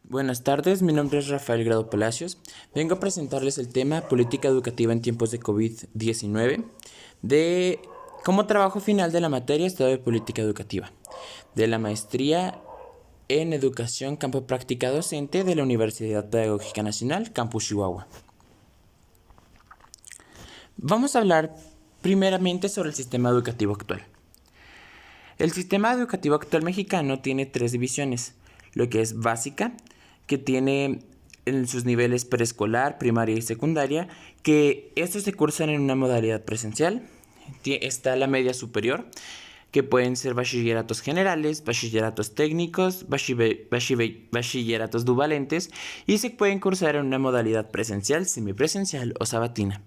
Buenas tardes, mi nombre es Rafael Grado Palacios. Vengo a presentarles el tema Política Educativa en tiempos de COVID-19 de como trabajo final de la materia Estado de Política Educativa de la maestría en Educación Campo Práctica Docente de la Universidad Pedagógica Nacional, Campus Chihuahua. Vamos a hablar primeramente sobre el sistema educativo actual. El sistema educativo actual mexicano tiene tres divisiones, lo que es básica, que tiene en sus niveles preescolar, primaria y secundaria, que estos se cursan en una modalidad presencial. Está la media superior, que pueden ser bachilleratos generales, bachilleratos técnicos, bachilleratos duvalentes, y se pueden cursar en una modalidad presencial, semipresencial o sabatina.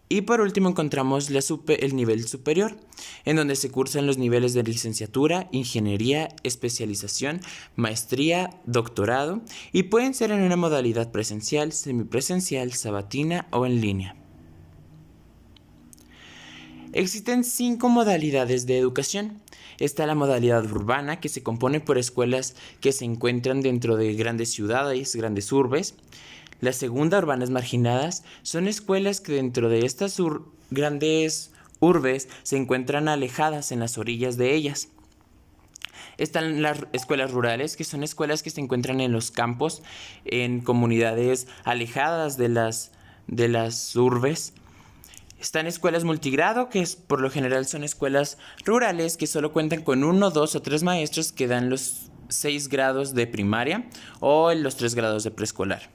Y por último encontramos el nivel superior, en donde se cursan los niveles de licenciatura, ingeniería, especialización, maestría, doctorado, y pueden ser en una modalidad presencial, semipresencial, sabatina o en línea. Existen 5 modalidades de educación. Está la modalidad urbana, que se compone por escuelas que se encuentran dentro de grandes ciudades, grandes urbes. La segunda, urbanas marginadas, son escuelas que dentro de estas grandes urbes se encuentran alejadas en las orillas de ellas. Están las escuelas rurales, que son escuelas que se encuentran en los campos, en comunidades alejadas de las urbes. Están escuelas multigrado, que por lo general son escuelas rurales que solo cuentan con 1, 2 o 3 maestros que dan los 6 grados de primaria o los 3 grados de preescolar.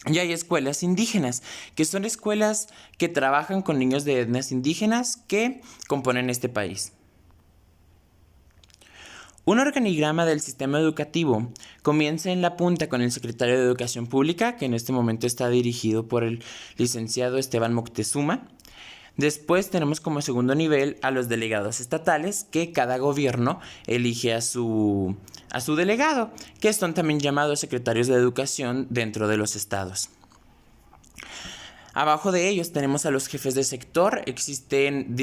Y hay escuelas indígenas, que son escuelas que trabajan con niños de etnias indígenas que componen este país. Un organigrama del sistema educativo comienza en la punta con el secretario de Educación Pública, que en este momento está dirigido por el licenciado Esteban Moctezuma. Después tenemos como segundo nivel a los delegados estatales, que cada gobierno elige a su delegado, que son también llamados secretarios de educación dentro de los estados. Abajo de ellos tenemos a los jefes de sector. Existen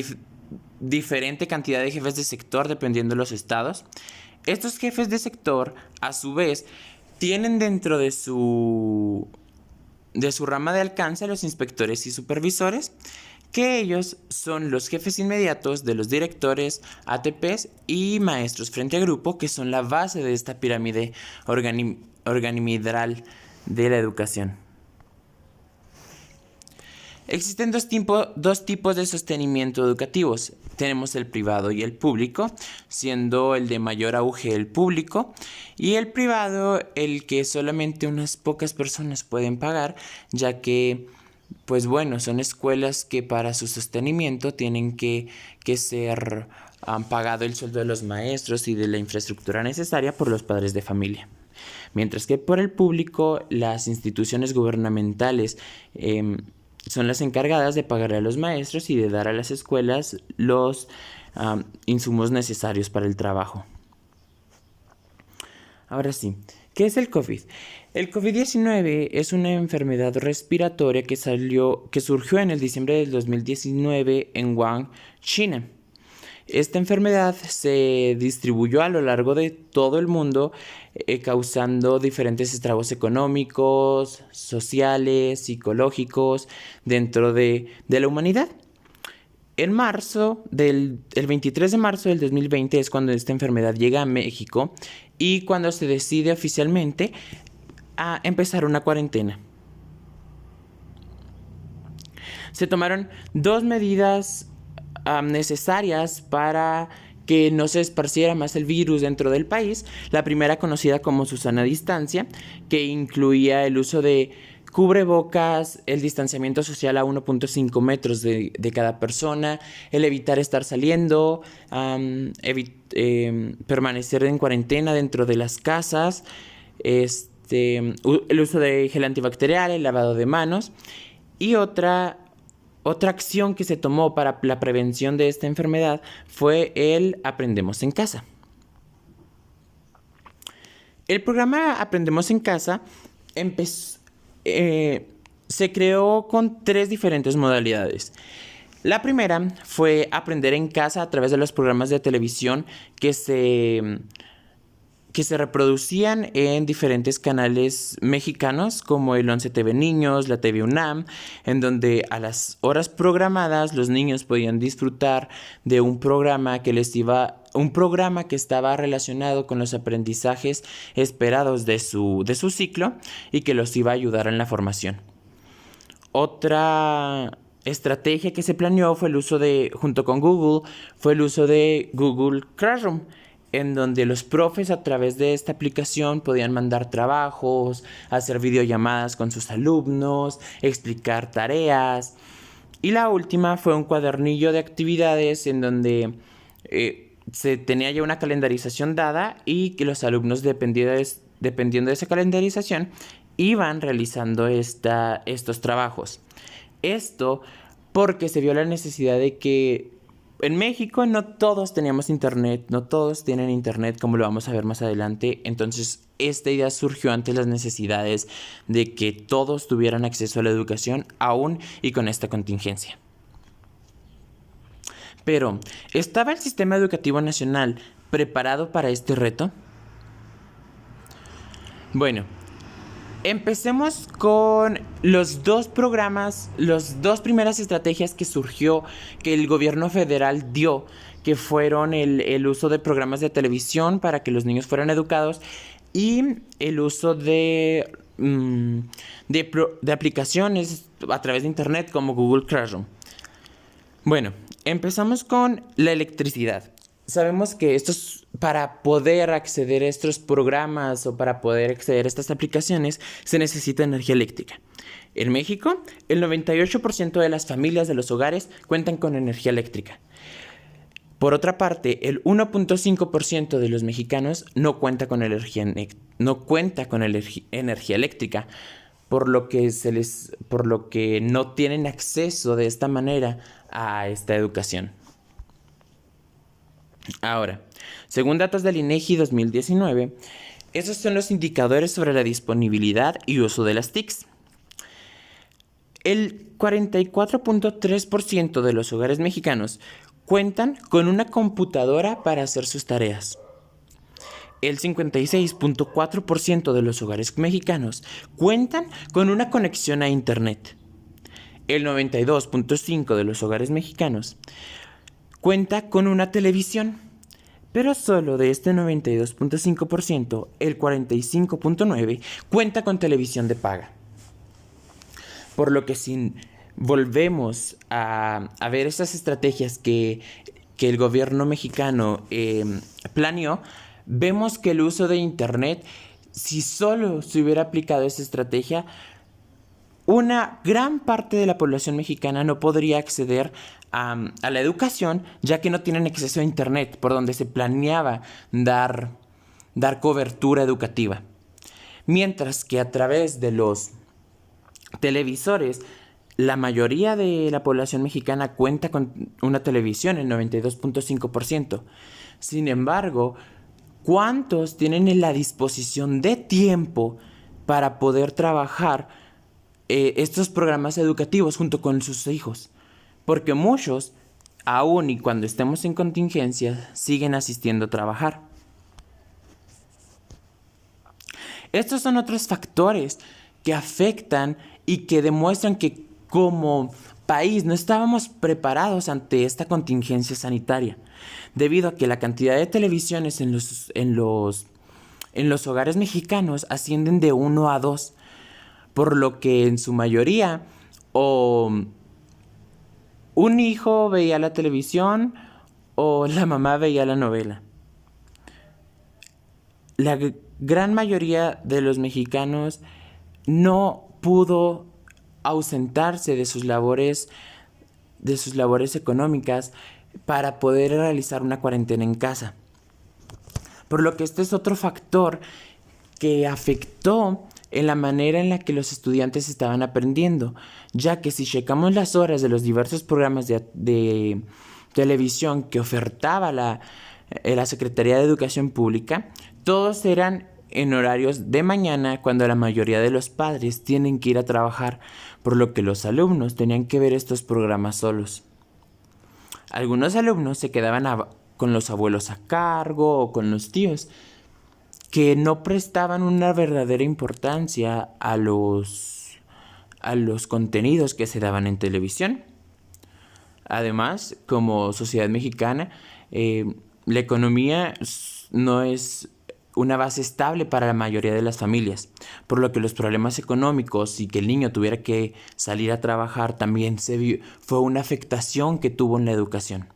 diferente cantidad de jefes de sector dependiendo de los estados. Estos jefes de sector, a su vez, tienen dentro de su rama de alcance a los inspectores y supervisores, que ellos son los jefes inmediatos de los directores, ATPs y maestros frente a grupo, que son la base de esta pirámide organimidral de la educación. Existen dos tipos de sostenimiento educativos. Tenemos el privado y el público, siendo el de mayor auge el público y el privado el que solamente unas pocas personas pueden pagar, ya que son escuelas que para su sostenimiento tienen que ser pagado el sueldo de los maestros y de la infraestructura necesaria por los padres de familia. Mientras que por el público, las instituciones gubernamentales son las encargadas de pagarle a los maestros y de dar a las escuelas los insumos necesarios para el trabajo. Ahora sí, ¿qué es el COVID? El COVID-19 es una enfermedad respiratoria que surgió en el diciembre del 2019 en Wuhan, China. Esta enfermedad se distribuyó a lo largo de todo el mundo, causando diferentes estragos económicos, sociales, psicológicos dentro de la humanidad. El 23 de marzo del 2020 es cuando esta enfermedad llega a México y cuando se decide oficialmente a empezar una cuarentena. Se tomaron 2 medidas necesarias para que no se esparciera más el virus dentro del país. La primera, conocida como su sana distancia, que incluía el uso de cubrebocas, el distanciamiento social a 1.5 metros de cada persona, el evitar estar saliendo, permanecer en cuarentena dentro de las casas, el uso de gel antibacterial, el lavado de manos. Y otra acción que se tomó para la prevención de esta enfermedad fue el Aprendemos en Casa. El programa Aprendemos en Casa se creó con 3 diferentes modalidades. La primera fue aprender en casa a través de los programas de televisión que se que se reproducían en diferentes canales mexicanos como el 11 TV Niños, la TV UNAM, en donde a las horas programadas los niños podían disfrutar de un programa que estaba relacionado con los aprendizajes esperados de su ciclo y que los iba a ayudar en la formación. Otra estrategia que se planeó junto con Google, fue el uso de Google Classroom, en donde los profes a través de esta aplicación podían mandar trabajos, hacer videollamadas con sus alumnos, explicar tareas. Y la última fue un cuadernillo de actividades en donde se tenía ya una calendarización dada y que los alumnos, dependiendo de esa calendarización, iban realizando estos trabajos. Esto porque se vio la necesidad de que en México no todos teníamos internet, no todos tienen internet, como lo vamos a ver más adelante. Entonces esta idea surgió ante las necesidades de que todos tuvieran acceso a la educación, aún y con esta contingencia. Pero, ¿estaba el sistema educativo nacional preparado para este reto? Bueno, empecemos con los dos programas, las dos primeras estrategias que el gobierno federal dio, que fueron el uso de programas de televisión para que los niños fueran educados y el uso de aplicaciones a través de internet como Google Classroom. Bueno, empezamos con la electricidad. Sabemos que para poder acceder a estos programas o para poder acceder a estas aplicaciones se necesita energía eléctrica. En México, el 98% de las familias de los hogares cuentan con energía eléctrica. Por otra parte, el 1.5% de los mexicanos no cuenta con energía eléctrica, por lo que no tienen acceso de esta manera a esta educación. Ahora, según datos del INEGI 2019, esos son los indicadores sobre la disponibilidad y uso de las TICs. El 44.3% de los hogares mexicanos cuentan con una computadora para hacer sus tareas. El 56.4% de los hogares mexicanos cuentan con una conexión a Internet. El 92.5% de los hogares mexicanos cuenta con una televisión, pero solo de este 92.5%, el 45.9% cuenta con televisión de paga. Por lo que si volvemos a ver esas estrategias que el gobierno mexicano planeó, vemos que el uso de Internet, si solo se hubiera aplicado esa estrategia, una gran parte de la población mexicana no podría acceder a la educación, ya que no tienen acceso a Internet, por donde se planeaba dar cobertura educativa. Mientras que a través de los televisores, la mayoría de la población mexicana cuenta con una televisión, el 92.5%. Sin embargo, ¿cuántos tienen la disposición de tiempo para poder trabajar estos programas educativos junto con sus hijos? Porque muchos, aún y cuando estemos en contingencia, siguen asistiendo a trabajar. Estos son otros factores que afectan y que demuestran que como país no estábamos preparados ante esta contingencia sanitaria, debido a que la cantidad de televisiones en los hogares mexicanos ascienden de 1 a 2, por lo que en su mayoría un hijo veía la televisión o la mamá veía la novela. La gran mayoría de los mexicanos no pudo ausentarse de sus labores económicas para poder realizar una cuarentena en casa. Por lo que este es otro factor que afectó en la manera en la que los estudiantes estaban aprendiendo, ya que si checamos las horas de los diversos programas de televisión que ofertaba la Secretaría de Educación Pública, todos eran en horarios de mañana, cuando la mayoría de los padres tienen que ir a trabajar, por lo que los alumnos tenían que ver estos programas solos. Algunos alumnos se quedaban con los abuelos a cargo o con los tíos, que no prestaban una verdadera importancia a los contenidos que se daban en televisión. Además, como sociedad mexicana, la economía no es una base estable para la mayoría de las familias, por lo que los problemas económicos y que el niño tuviera que salir a trabajar también fue una afectación que tuvo en la educación.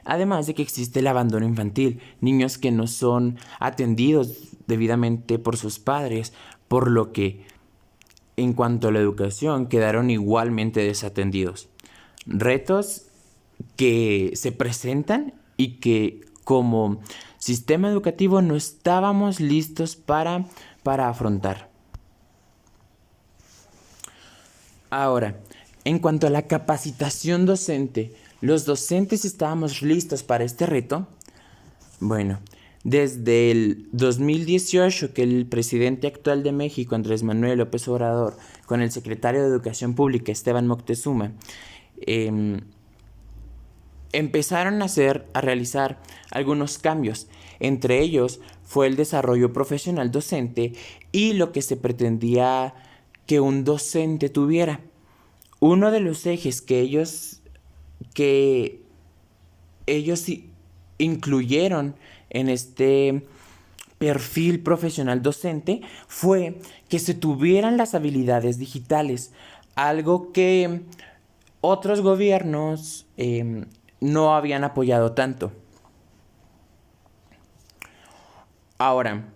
Además de que existe el abandono infantil, niños que no son atendidos debidamente por sus padres, por lo que, en cuanto a la educación, quedaron igualmente desatendidos. Retos que se presentan y que como sistema educativo no estábamos listos para afrontar. Ahora, en cuanto a la capacitación docente, ¿los docentes estábamos listos para este reto? Bueno, desde el 2018 que el presidente actual de México, Andrés Manuel López Obrador, con el secretario de Educación Pública, Esteban Moctezuma, empezaron a realizar algunos cambios. Entre ellos fue el desarrollo profesional docente y lo que se pretendía que un docente tuviera. Uno de los ejes que ellos incluyeron en este perfil profesional docente fue que se tuvieran las habilidades digitales, algo que otros gobiernos no habían apoyado tanto. Ahora,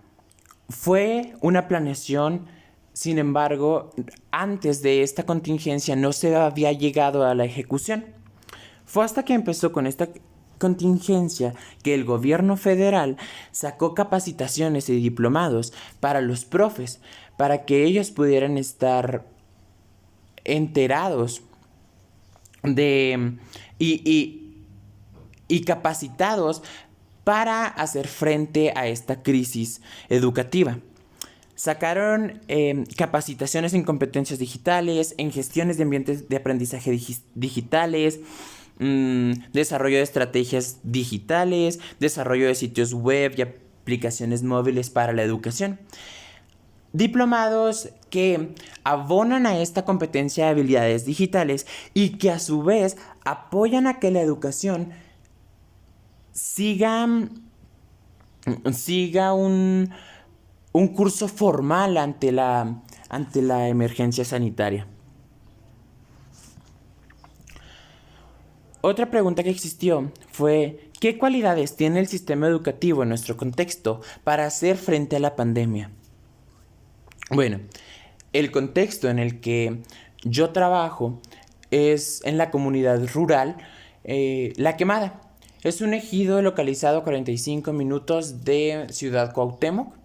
fue una planeación, sin embargo, antes de esta contingencia no se había llegado a la ejecución. Fue hasta que empezó con esta contingencia que el gobierno federal sacó capacitaciones y diplomados para los profes, para que ellos pudieran estar enterados de y capacitados para hacer frente a esta crisis educativa. Sacaron capacitaciones en competencias digitales, en gestiones de ambientes de aprendizaje digitales, desarrollo de estrategias digitales, desarrollo de sitios web y aplicaciones móviles para la educación. Diplomados que abonan a esta competencia de habilidades digitales y que a su vez apoyan a que la educación siga un curso formal ante la emergencia sanitaria. Otra pregunta que existió fue: ¿qué cualidades tiene el sistema educativo en nuestro contexto para hacer frente a la pandemia? Bueno, el contexto en el que yo trabajo es en la comunidad rural La Quemada. Es un ejido localizado a 45 minutos de Ciudad Cuauhtémoc.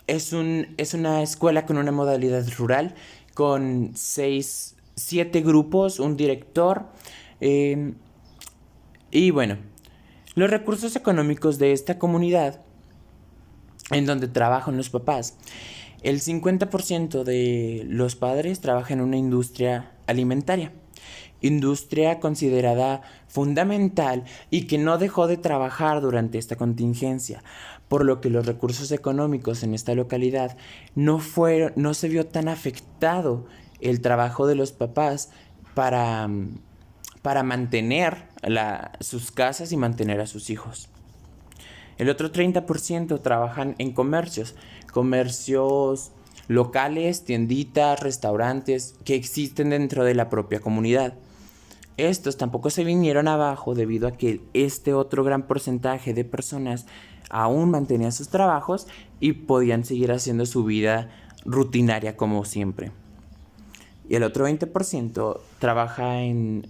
Es una escuela con una modalidad rural, con 7 grupos, un director. Y bueno, los recursos económicos de esta comunidad, en donde trabajan los papás, el 50% de los padres trabajan en una industria alimentaria. Industria considerada fundamental y que no dejó de trabajar durante esta contingencia, por lo que los recursos económicos en esta localidad no se vio tan afectado el trabajo de los papás para mantener sus casas y mantener a sus hijos. El otro 30% trabajan en comercios locales, tienditas, restaurantes que existen dentro de la propia comunidad. Estos tampoco se vinieron abajo debido a que este otro gran porcentaje de personas aún mantenían sus trabajos y podían seguir haciendo su vida rutinaria como siempre. Y el otro 20% trabaja en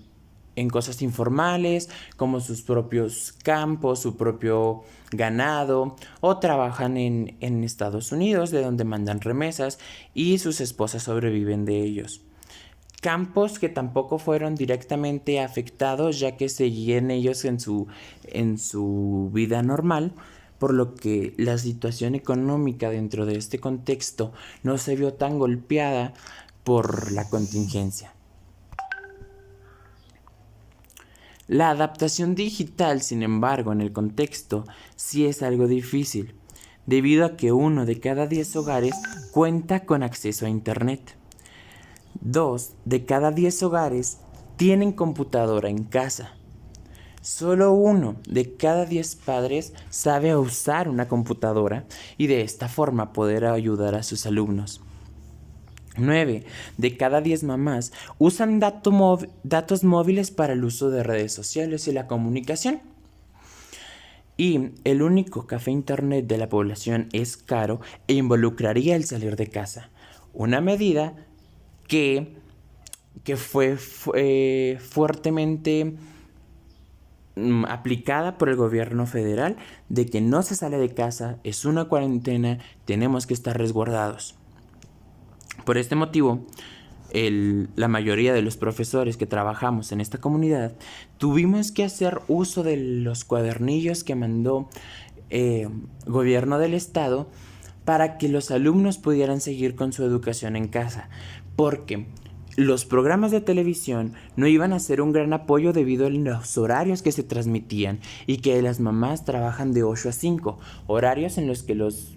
cosas informales, como sus propios campos, su propio ganado, o trabajan en Estados Unidos, de donde mandan remesas, y sus esposas sobreviven de ellos. Campos que tampoco fueron directamente afectados, ya que seguían ellos en su vida normal, por lo que la situación económica dentro de este contexto no se vio tan golpeada por la contingencia. La adaptación digital, sin embargo, en el contexto, sí es algo difícil, debido a que 1 de cada 10 hogares cuenta con acceso a Internet. 2 de cada 10 hogares tienen computadora en casa. Solo 1 de cada 10 padres sabe usar una computadora y de esta forma poder ayudar a sus alumnos. 9 de cada 10 mamás usan datos móviles para el uso de redes sociales y la comunicación. Y el único café internet de la población es caro e involucraría el salir de casa. Una medida que fue fuertemente aplicada por el gobierno federal, de que no se sale de casa, es una cuarentena, tenemos que estar resguardados. Por este motivo, la mayoría de los profesores que trabajamos en esta comunidad tuvimos que hacer uso de los cuadernillos que mandó gobierno del estado para que los alumnos pudieran seguir con su educación en casa, porque los programas de televisión no iban a ser un gran apoyo debido a los horarios que se transmitían y que las mamás trabajan de 8 a 5, horarios en los que los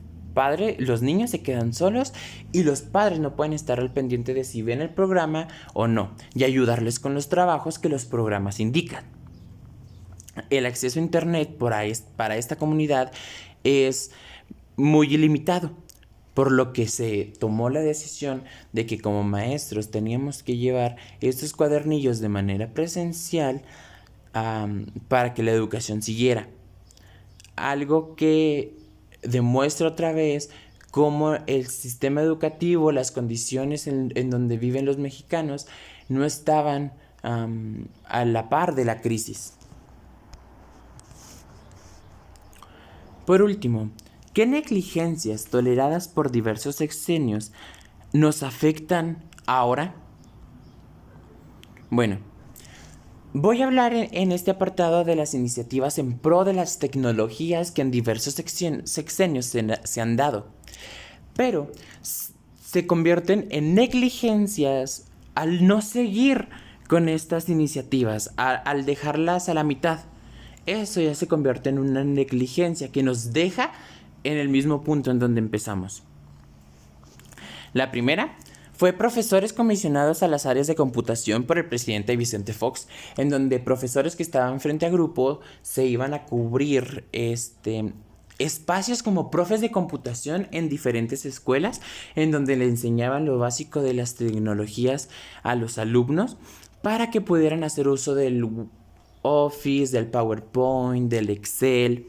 niños se quedan solos y los padres no pueden estar al pendiente de si ven el programa o no y ayudarles con los trabajos que los programas indican. El acceso a internet para esta comunidad es muy ilimitado, por lo que se tomó la decisión de que como maestros teníamos que llevar estos cuadernillos de manera presencial para que la educación siguiera. Algo que demuestra otra vez cómo el sistema educativo, las condiciones en donde viven los mexicanos no estaban a la par de la crisis. Por último, ¿qué negligencias toleradas por diversos sexenios nos afectan ahora? Bueno, voy a hablar en este apartado de las iniciativas en pro de las tecnologías que en diversos sexenios se han dado, pero se convierten en negligencias al no seguir con estas iniciativas, al dejarlas a la mitad. Eso ya se convierte en una negligencia que nos deja en el mismo punto en donde empezamos. La primera fue profesores comisionados a las áreas de computación por el presidente Vicente Fox, en donde profesores que estaban frente a grupo se iban a cubrir espacios como profes de computación en diferentes escuelas, en donde le enseñaban lo básico de las tecnologías a los alumnos para que pudieran hacer uso del Office, del PowerPoint, del Excel.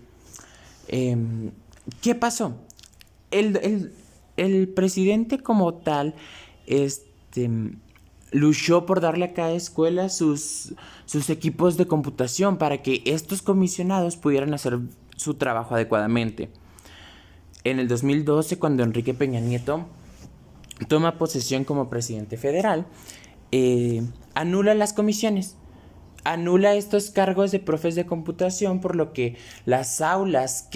¿Qué pasó? El presidente como tal luchó por darle a cada escuela sus equipos de computación para que estos comisionados pudieran hacer su trabajo adecuadamente. En el 2012, cuando Enrique Peña Nieto toma posesión como presidente federal, anula las comisiones, anula estos cargos de profes de computación, por lo que las aulas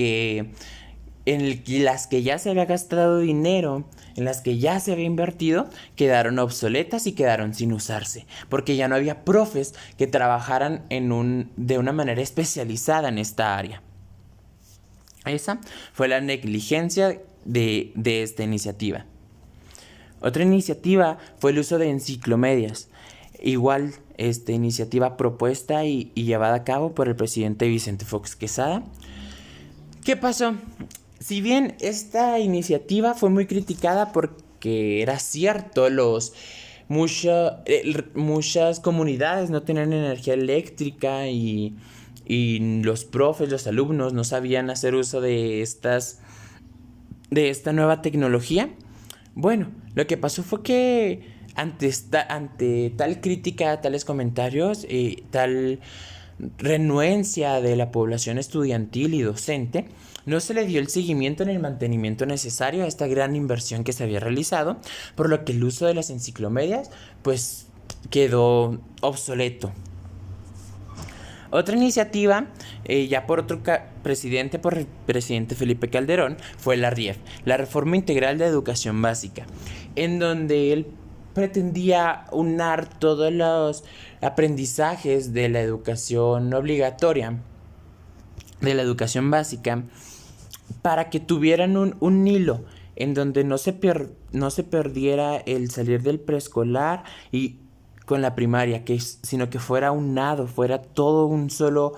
en las que ya se había gastado dinero, en las que ya se había invertido, quedaron obsoletas y quedaron sin usarse, porque ya no había profes que trabajaran de una manera especializada en esta área. Esa fue la negligencia de esta iniciativa. Otra iniciativa fue el uso de enciclomedias. Igual, esta iniciativa propuesta y llevada a cabo por el presidente Vicente Fox Quesada. ¿Qué pasó? Si bien esta iniciativa fue muy criticada porque era cierto, muchas comunidades no tenían energía eléctrica y los profes, los alumnos no sabían hacer uso de esta nueva tecnología. Bueno, lo que pasó fue que ante tal crítica, tales comentarios, tal renuencia de la población estudiantil y docente, no se le dio el seguimiento ni el mantenimiento necesario a esta gran inversión que se había realizado, por lo que el uso de las enciclomedias pues quedó obsoleto. Otra iniciativa, ya por otro presidente, por el presidente Felipe Calderón, fue la RIEF, la Reforma Integral de Educación Básica, en donde pretendía unar todos los aprendizajes de la educación obligatoria, de la educación básica, para que tuvieran un hilo en donde no se perdiera el salir del preescolar y con la primaria, sino que fuera unado, fuera todo un solo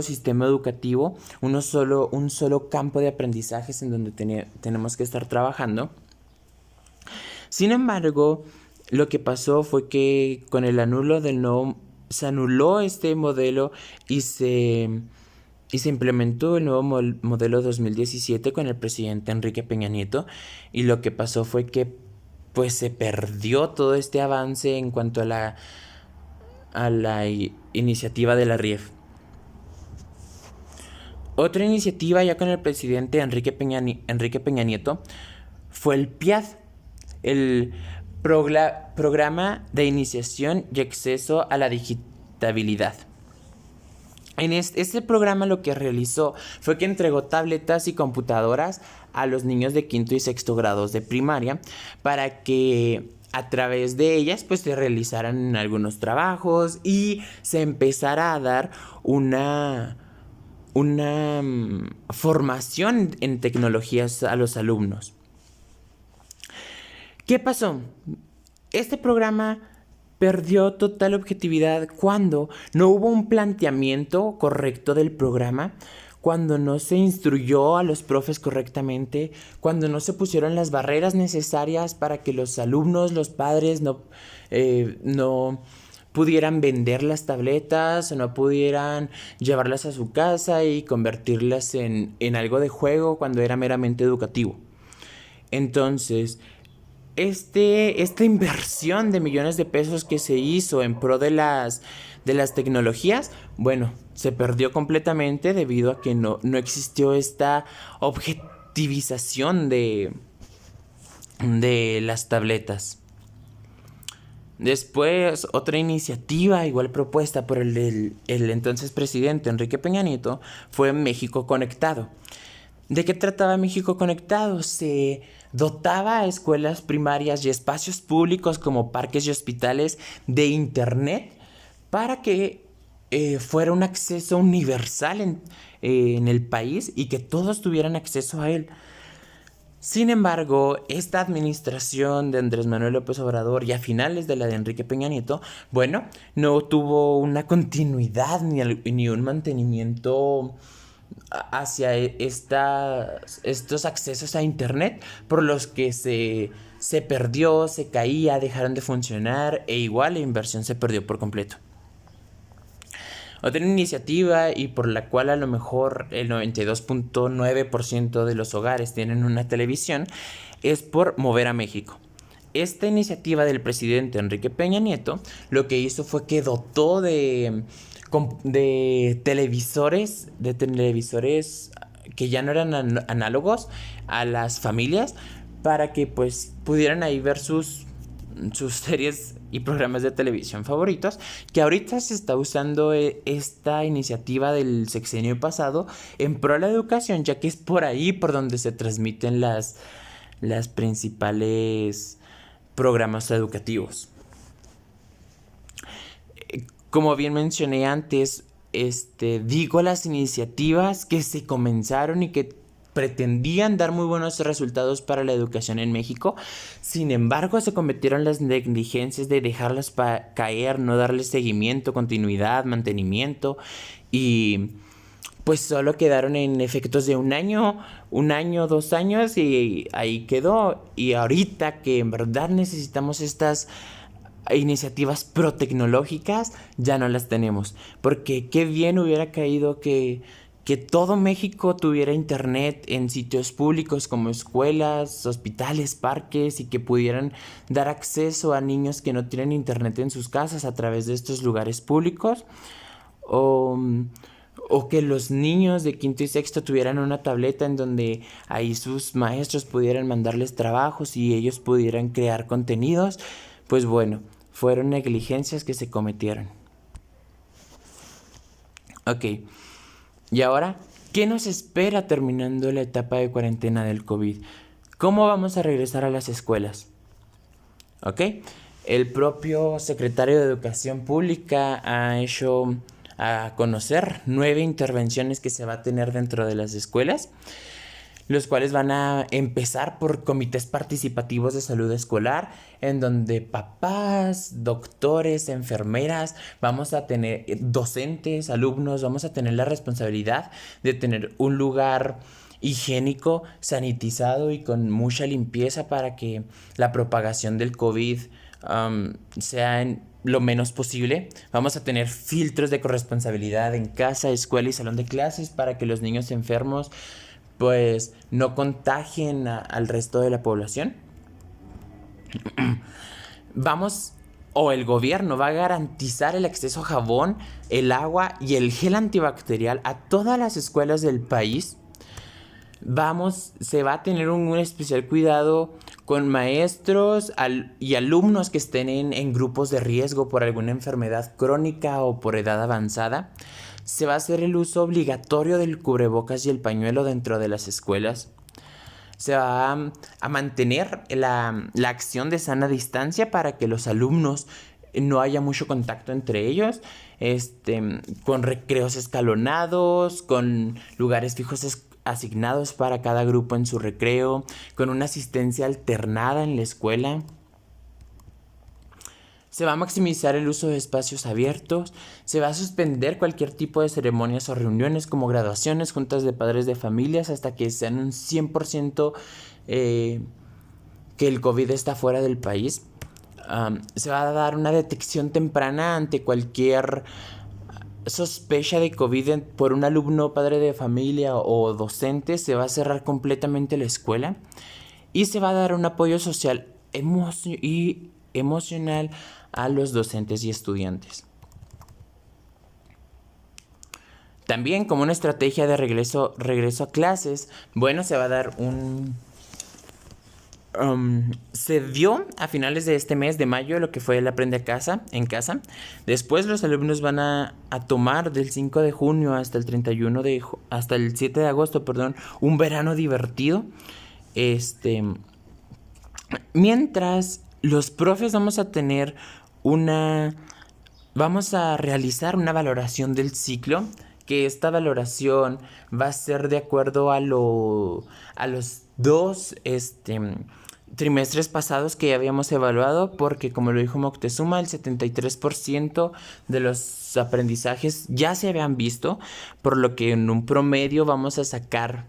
sistema educativo, un solo campo de aprendizajes en donde tenemos que estar trabajando. Sin embargo, lo que pasó fue que con el anulo del nuevo, se anuló este modelo y se implementó el nuevo modelo 2017 con el presidente Enrique Peña Nieto, y lo que pasó fue que pues se perdió todo este avance en cuanto a la iniciativa de la RIEF. Otra iniciativa ya con el presidente Enrique Peña Nieto fue el PIAD, el Programa de Iniciación y Acceso a la Digitabilidad. En este programa lo que realizó fue que entregó tabletas y computadoras a los niños de quinto y sexto grados de primaria para que a través de ellas pues se realizaran algunos trabajos y se empezara a dar una formación en tecnologías a los alumnos. ¿Qué pasó? Este programa perdió total objetividad cuando no hubo un planteamiento correcto del programa, cuando no se instruyó a los profes correctamente, cuando no se pusieron las barreras necesarias para que los alumnos, los padres no pudieran vender las tabletas o no pudieran llevarlas a su casa y convertirlas en algo de juego cuando era meramente educativo. Entonces, esta inversión de millones de pesos que se hizo en pro de las tecnologías, bueno, se perdió completamente debido a que no existió esta objetivización de las tabletas. Después, otra iniciativa igual propuesta por el entonces presidente Enrique Peña Nieto fue México Conectado. ¿De qué trataba México Conectado? Se dotaba a escuelas primarias y espacios públicos como parques y hospitales de internet para que fuera un acceso universal en el país y que todos tuvieran acceso a él. Sin embargo, esta administración de Andrés Manuel López Obrador y a finales de la de Enrique Peña Nieto, bueno, no tuvo una continuidad ni un mantenimiento hacia estos accesos a internet, por los que se perdió, se caía, dejaron de funcionar e igual la inversión se perdió por completo. Otra iniciativa y por la cual a lo mejor el 92.9% de los hogares tienen una televisión es por Mover a México. Esta iniciativa del presidente Enrique Peña Nieto lo que hizo fue que dotó de televisores que ya no eran análogos a las familias para que pues pudieran ahí ver sus series y programas de televisión favoritos, que ahorita se está usando esta iniciativa del sexenio pasado en pro de la educación, ya que es por ahí por donde se transmiten las principales programas educativos. Como bien mencioné antes, digo las iniciativas que se comenzaron y que pretendían dar muy buenos resultados para la educación en México. Sin embargo, se cometieron las negligencias de dejarlas caer, no darles seguimiento, continuidad, mantenimiento, y pues solo quedaron en efectos de un año, 2 años, y ahí quedó. Y ahorita que en verdad necesitamos estas iniciativas pro-tecnológicas, ya no las tenemos. Porque qué bien hubiera caído que todo México tuviera internet en sitios públicos como escuelas, hospitales, parques, y que pudieran dar acceso a niños que no tienen internet en sus casas a través de estos lugares públicos. O que los niños de quinto y sexto tuvieran una tableta en donde ahí sus maestros pudieran mandarles trabajos y ellos pudieran crear contenidos. Pues bueno, fueron negligencias que se cometieron. Ok. Y ahora, ¿qué nos espera terminando la etapa de cuarentena del COVID? ¿Cómo vamos a regresar a las escuelas? ¿Ok? El propio secretario de Educación Pública ha hecho a conocer 9 intervenciones que se va a tener dentro de las escuelas, los cuales van a empezar por comités participativos de salud escolar, en donde papás, doctores, enfermeras, vamos a tener docentes, alumnos, vamos a tener la responsabilidad de tener un lugar higiénico, sanitizado y con mucha limpieza para que la propagación del COVID sea en lo menos posible. Vamos a tener filtros de corresponsabilidad en casa, escuela y salón de clases para que los niños enfermos pues no contagien al resto de la población. Vamos, o el gobierno va a garantizar el acceso a jabón, el agua y el gel antibacterial a todas las escuelas del país. Se va a tener un especial cuidado con maestros y alumnos que estén en grupos de riesgo por alguna enfermedad crónica o por edad avanzada. Se va a hacer el uso obligatorio del cubrebocas y el pañuelo dentro de las escuelas. Se va a mantener la acción de sana distancia para que los alumnos no haya mucho contacto entre ellos, con recreos escalonados, con lugares fijos asignados para cada grupo en su recreo, con una asistencia alternada en la escuela. Se va a maximizar el uso de espacios abiertos, se va a suspender cualquier tipo de ceremonias o reuniones como graduaciones, juntas de padres de familias, hasta que sean un 100% que el COVID está fuera del país. Se va a dar una detección temprana ante cualquier sospecha de COVID por un alumno, padre de familia o docente. Se va a cerrar completamente la escuela y se va a dar un apoyo social y emocional a los docentes y estudiantes. También como una estrategia de regreso a clases, bueno, se va a dar se dio a finales de este mes de mayo lo que fue el Aprende en casa. Después los alumnos van a tomar del 5 de junio hasta el hasta el 7 de agosto, un verano divertido. Mientras los profes vamos a realizar una valoración del ciclo, que esta valoración va a ser de acuerdo a los 2 trimestres pasados que ya habíamos evaluado, porque como lo dijo Moctezuma, el 73% de los aprendizajes ya se habían visto, por lo que en un promedio vamos a sacar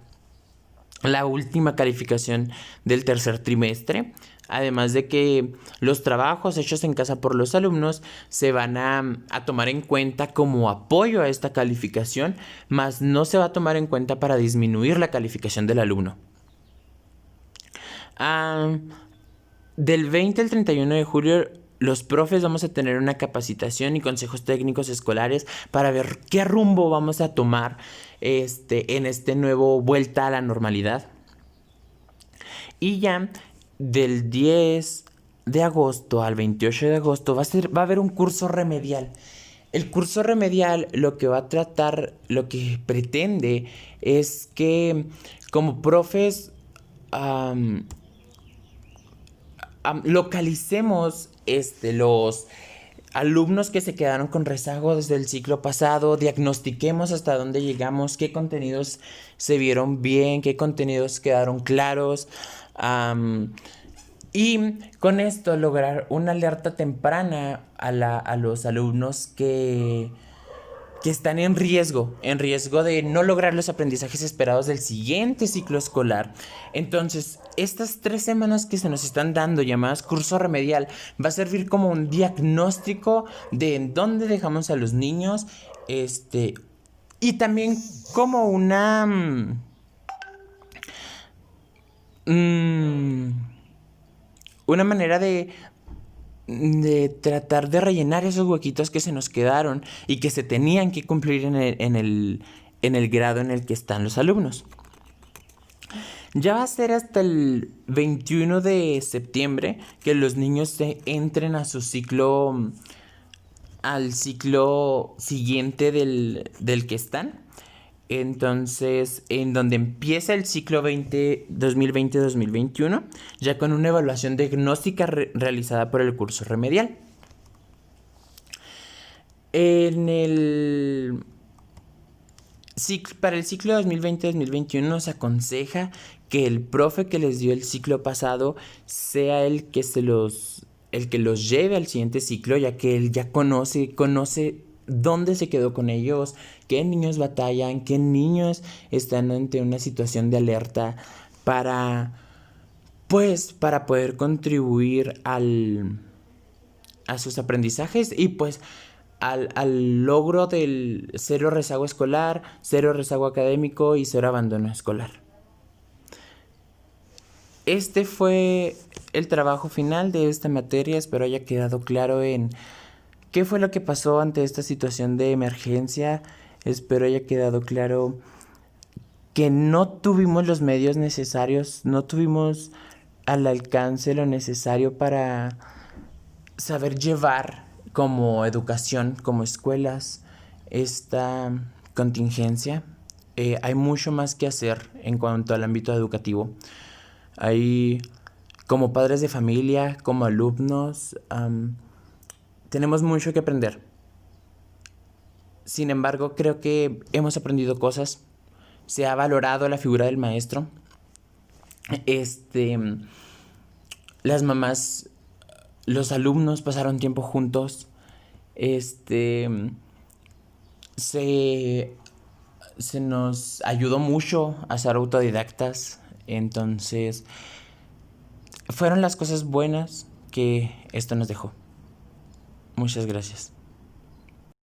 la última calificación del tercer trimestre. Además de que los trabajos hechos en casa por los alumnos se van a tomar en cuenta como apoyo a esta calificación, mas no se va a tomar en cuenta para disminuir la calificación del alumno. Del 20 al 31 de julio, los profes vamos a tener una capacitación y consejos técnicos escolares para ver qué rumbo vamos a tomar en este nuevo vuelta a la normalidad. Y ya del 10 de agosto al 28 de agosto va a haber un curso remedial. El curso remedial lo que pretende es que como profes localicemos los alumnos que se quedaron con rezago desde el ciclo pasado, diagnostiquemos hasta dónde llegamos, qué contenidos se vieron bien, qué contenidos quedaron claros, y con esto lograr una alerta temprana a los alumnos que están en riesgo de no lograr los aprendizajes esperados del siguiente ciclo escolar. Entonces, estas 3 semanas que se nos están dando, llamadas curso remedial, va a servir como un diagnóstico de en dónde dejamos a los niños, y también como una manera de tratar de rellenar esos huequitos que se nos quedaron y que se tenían que cumplir en el grado en el que están los alumnos. Ya va a ser hasta el 21 de septiembre que los niños entren a su ciclo, al ciclo siguiente del que están. Entonces, en donde empieza el ciclo 2020-2021, ya con una evaluación diagnóstica realizada por el curso remedial. Para el ciclo 2020-2021 se aconseja que el profe que les dio el ciclo pasado sea el que los lleve al siguiente ciclo, ya que él ya conoce dónde se quedó con ellos, qué niños batallan, qué niños están ante una situación de alerta para poder contribuir a sus aprendizajes y pues al logro del cero rezago escolar, cero rezago académico y cero abandono escolar. Este fue el trabajo final de esta materia. Espero haya quedado claro en qué fue lo que pasó ante esta situación de emergencia. Espero haya quedado claro que no tuvimos los medios necesarios, no tuvimos al alcance lo necesario para saber llevar como educación, como escuelas, esta contingencia. Hay mucho más que hacer en cuanto al ámbito educativo. Hay, como padres de familia, como alumnos, tenemos mucho que aprender. Sin embargo, creo que hemos aprendido cosas. Se ha valorado la figura del maestro. Las mamás, los alumnos pasaron tiempo juntos. Se nos ayudó mucho a ser autodidactas. Entonces, fueron las cosas buenas que esto nos dejó. Muchas gracias.